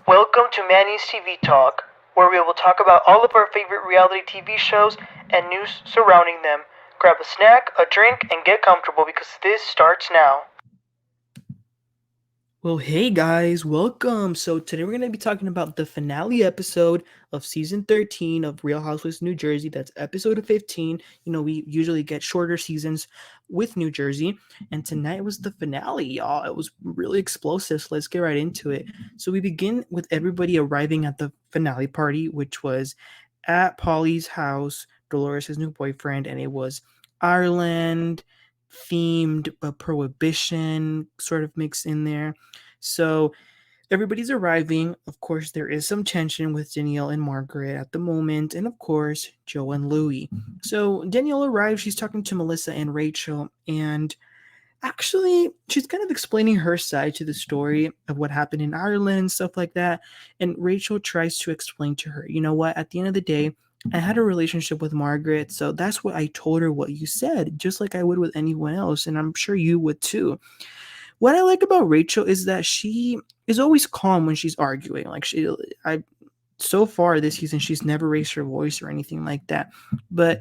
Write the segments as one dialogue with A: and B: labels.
A: Welcome to Manny's TV Talk, where we will talk about all of our favorite reality TV shows and news surrounding them. Grab a snack, a drink, and get comfortable because this starts now.
B: Well, hey guys, welcome. So today we're going to be talking about the finale episode of season 13 of Real Housewives New Jersey. That's episode 15. We usually get shorter seasons with New Jersey, and tonight was the finale, y'all. It was really explosive. So let's get right into it. So we begin with everybody arriving at the finale party, which was at Pauley's house, Dolores' new boyfriend, and it was Ireland themed, but prohibition sort of mixed in there. So everybody's arriving. Of course, there is some tension with Danielle and Margaret at the moment, and of course, Joe and Louis. So Danielle arrives. She's talking to Melissa and Rachel, and actually, she's kind of explaining her side to the story of what happened in Ireland and stuff like that. And Rachel tries to explain to her, you know what, at the end of the day, I had a relationship with Margaret, so that's what I told her what you said, just like I would with anyone else, and I'm sure you would too. What I like about Rachel is that she is always calm when she's arguing. I so far this season, she's never raised her voice or anything like that. But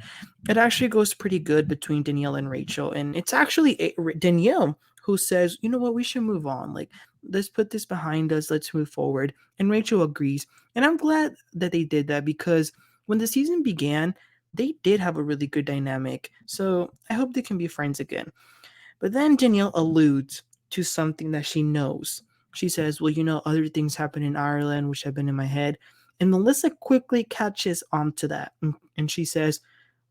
B: it actually goes pretty good between Danielle and Rachel, and it's actually Danielle who says, "You know what? We should move on. Like, let's put this behind us. Let's move forward." And Rachel agrees, and I'm glad that they did that because when the season began, they did have a really good dynamic. So I hope they can be friends again. But then Danielle alludes to something that she knows. She says, well, other things happen in Ireland which have been in my head. And Melissa quickly catches on to that. And she says,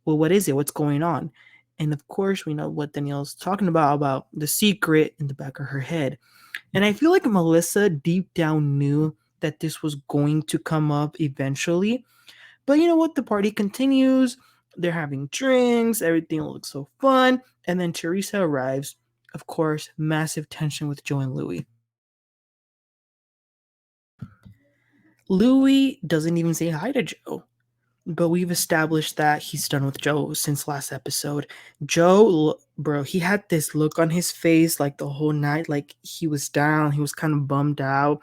B: well, what is it? What's going on? And of course, we know what Danielle's talking about the secret in the back of her head. And I feel like Melissa deep down knew that this was going to come up eventually. But you know what? The party continues. They're having drinks. Everything looks so fun. And then Teresa arrives. Of course, massive tension with Joe and Louis. Louis doesn't even say hi to Joe. But we've established that he's done with Joe since last episode. Joe, bro, he had this look on his face like the whole night, like he was down, he was kind of bummed out.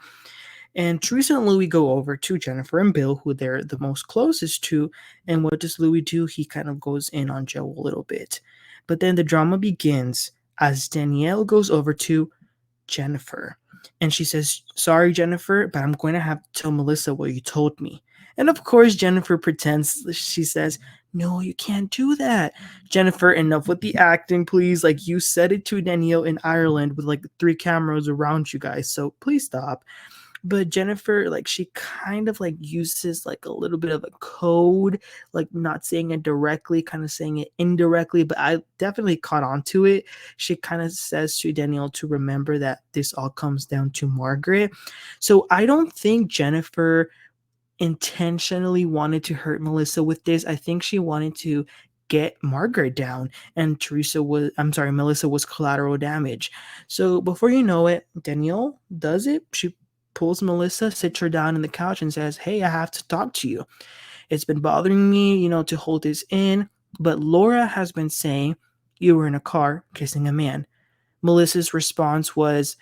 B: And Teresa and Louis go over to Jennifer and Bill, who they're the most closest to. And what does Louis do? He kind of goes in on Joe a little bit. But then the drama begins as Danielle goes over to Jennifer. And she says, sorry, Jennifer, but I'm going to have to tell Melissa what you told me. And of course, Jennifer pretends, she says, no, you can't do that. Jennifer, enough with the acting, please. Like, you said it to Danielle in Ireland with like 3 cameras around you guys. So please stop. But Jennifer, like, she kind of like uses like a little bit of a code, like not saying it directly, kind of saying it indirectly, but I definitely caught on to it. She kind of says to Danielle to remember that this all comes down to Margaret. So I don't think Jennifer intentionally wanted to hurt Melissa with this. I think she wanted to get Margaret down, and Melissa was collateral damage. So before you know it, Danielle does it. She pulls Melissa, sits her down in the couch, and says, hey, I have to talk to you. It's been bothering me, to hold this in, but Laura has been saying you were in a car kissing a man. Melissa's response was,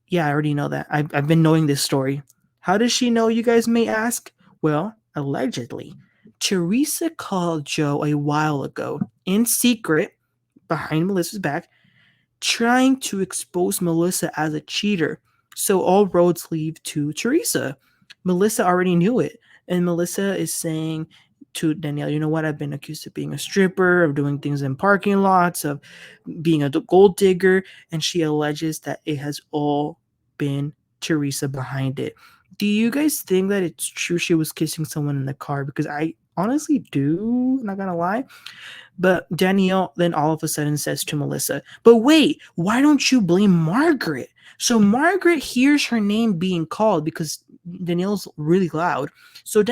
B: yeah, I already know that. I've been knowing this story. How does she know, you guys may ask? Well, allegedly. Teresa called Joe a while ago, in secret, behind Melissa's back, trying to expose Melissa as a cheater. So all roads lead to Teresa. Melissa already knew it. And Melissa is saying to Danielle, you know what? I've been accused of being a stripper, of doing things in parking lots, of being a gold digger. And she alleges that it has all been Teresa behind it. Do you guys think that it's true she was kissing someone in the car? Because I honestly do, not gonna lie. But Danielle then all of a sudden says to Melissa, but wait, why don't you blame Margaret? So Margaret hears her name being called because Danielle's really loud. So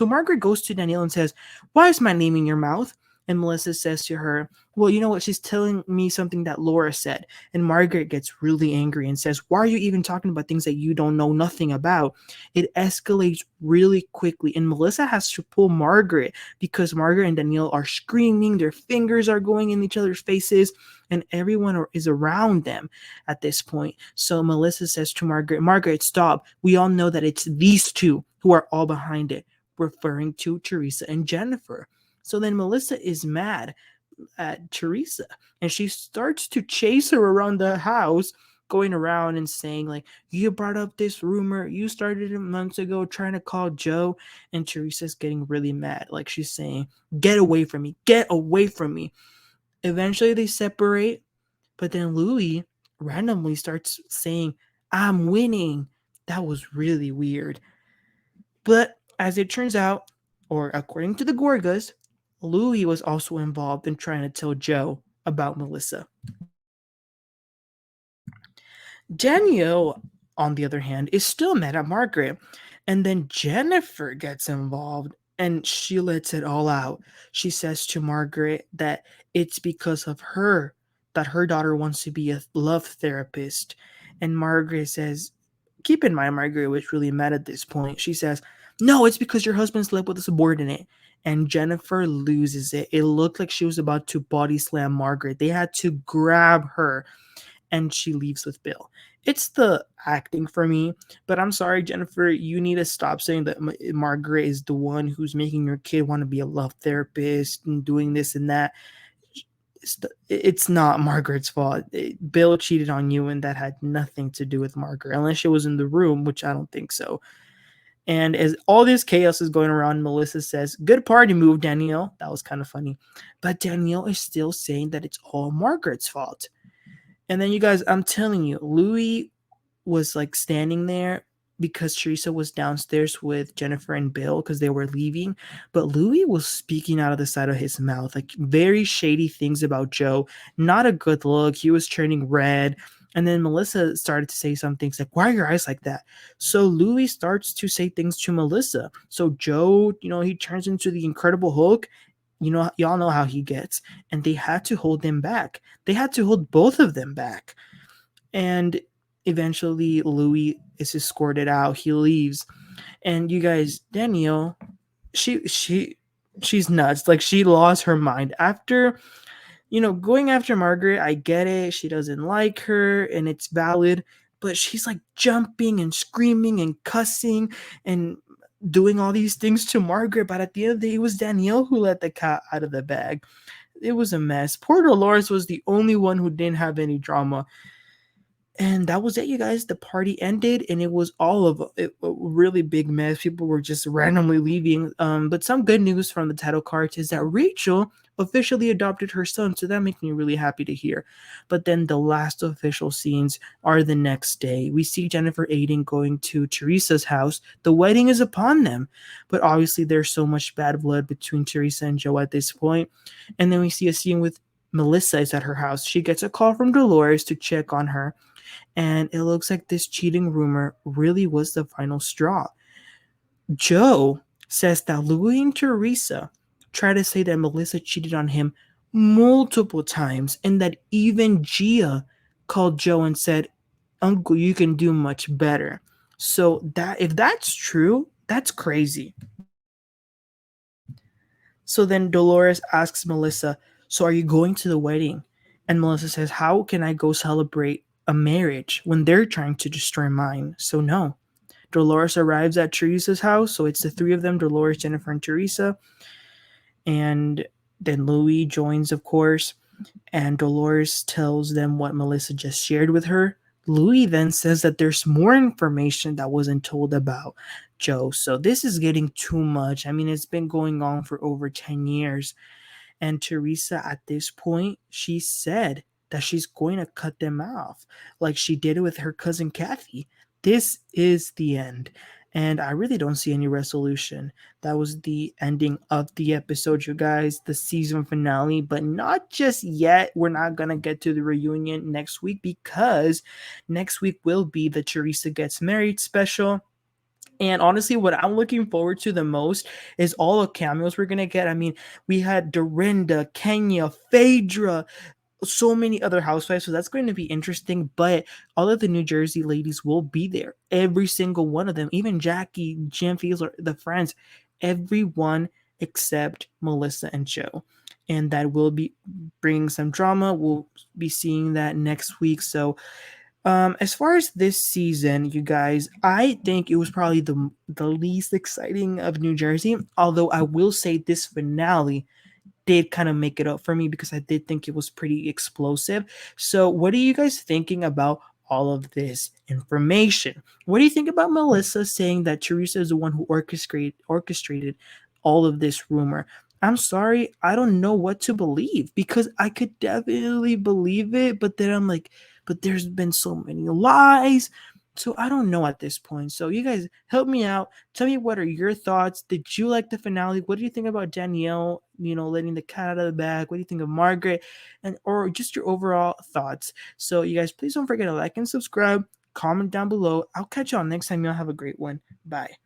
B: Margaret goes to Danielle and says, why is my name in your mouth? And Melissa says to her, well, you know what? She's telling me something that Laura said. And Margaret gets really angry and says, why are you even talking about things that you don't know nothing about? It escalates really quickly. And Melissa has to pull Margaret because Margaret and Danielle are screaming. Their fingers are going in each other's faces. And everyone is around them at this point. So Melissa says to Margaret, Margaret, stop. We all know that it's these two who are all behind it, referring to Teresa and Jennifer. So then Melissa is mad at Teresa and she starts to chase her around the house, going around and saying, like, you brought up this rumor, you started it months ago trying to call Joe. And Teresa's getting really mad. Like, she's saying, get away from me, get away from me. Eventually they separate, but then Louis randomly starts saying, I'm winning. That was really weird. But as it turns out, or according to the Gorgas, Louis was also involved in trying to tell Joe about Melissa. Danielle, on the other hand, is still mad at Margaret. And then Jennifer gets involved and she lets it all out. She says to Margaret that it's because of her that her daughter wants to be a love therapist. And Margaret says, keep in mind, Margaret was really mad at this point. She says, no, it's because your husband slept with a subordinate. And Jennifer loses it. It looked like she was about to body slam Margaret. They had to grab her, and she leaves with Bill. It's the acting for me, but I'm sorry, Jennifer, you need to stop saying that Margaret is the one who's making your kid want to be a love therapist and doing this and that. It's not Margaret's fault. Bill cheated on you, and that had nothing to do with Margaret, unless she was in the room, which I don't think so. And as all this chaos is going around, Melissa says, good party move, Danielle. That was kind of funny. But Danielle is still saying that it's all Margaret's fault. And then, you guys, I'm telling you, Louis was like standing there because Teresa was downstairs with Jennifer and Bill because they were leaving. But Louis was speaking out of the side of his mouth, like very shady things about Joe. Not a good look. He was turning red. And then Melissa started to say some things like, why are your eyes like that? So Louis starts to say things to Melissa. So Joe, he turns into the Incredible Hulk. Y'all know how he gets. And they had to hold him back. They had to hold both of them back. And eventually Louis is escorted out. He leaves. And you guys, Danielle, she's nuts. Like, she lost her mind after going after Margaret. I get it. She doesn't like her and it's valid, but she's like jumping and screaming and cussing and doing all these things to Margaret. But at the end of the day, it was Danielle who let the cat out of the bag. It was a mess. Poor Dolores was the only one who didn't have any drama. And that was it, you guys. The party ended, and it was all of a really big mess. People were just randomly leaving. But some good news from the title cards is that Rachel officially adopted her son, so that makes me really happy to hear. But then the last official scenes are the next day. We see Jennifer Aydin going to Teresa's house. The wedding is upon them, but obviously there's so much bad blood between Teresa and Joe at this point. And then we see a scene with Melissa is at her house. She gets a call from Dolores to check on her. And it looks like this cheating rumor really was the final straw. Joe says that Louis and Teresa try to say that Melissa cheated on him multiple times, and that even Gia called Joe and said, Uncle, you can do much better. So that if that's true, that's crazy. So then Dolores asks Melissa, so are you going to the wedding? And Melissa says, how can I go celebrate a marriage when they're trying to destroy mine? So no. Dolores arrives at Teresa's house. So it's the three of them, Dolores, Jennifer, and Teresa. And then Louis joins, of course. And Dolores tells them what Melissa just shared with her. Louis then says that there's more information that wasn't told about Joe. So this is getting too much. I mean, it's been going on for over 10 years. And Teresa, at this point, she said that she's going to cut them off like she did with her cousin Kathy. This is the end. And I really don't see any resolution. That was the ending of the episode, you guys, the season finale, but not just yet. We're not going to get to the reunion next week because next week will be the Teresa Gets Married special. And honestly, what I'm looking forward to the most is all the cameos we're gonna get. I mean, we had Dorinda, Kenya, Phaedra, so many other housewives, so that's going to be interesting. But all of the New Jersey ladies will be there, every single one of them, even Jackie, Jim Fessler, the friends, everyone except Melissa and Joe. And that will be bringing some drama. We'll be seeing that next week. So as far as this season, you guys, I think it was probably the least exciting of New Jersey. Although I will say this finale did kind of make it up for me because I did think it was pretty explosive. So, what are you guys thinking about all of this information? What do you think about Melissa saying that Teresa is the one who orchestrated all of this rumor? I'm sorry, I don't know what to believe because I could definitely believe it, but then I'm like, but there's been so many lies. So I don't know at this point. So you guys help me out. Tell me what are your thoughts. Did you like the finale? What do you think about Danielle, letting the cat out of the bag? What do you think of Margaret? And or just your overall thoughts. So you guys please don't forget to like and subscribe, comment down below. I'll catch y'all next time. Y'all have a great one. Bye.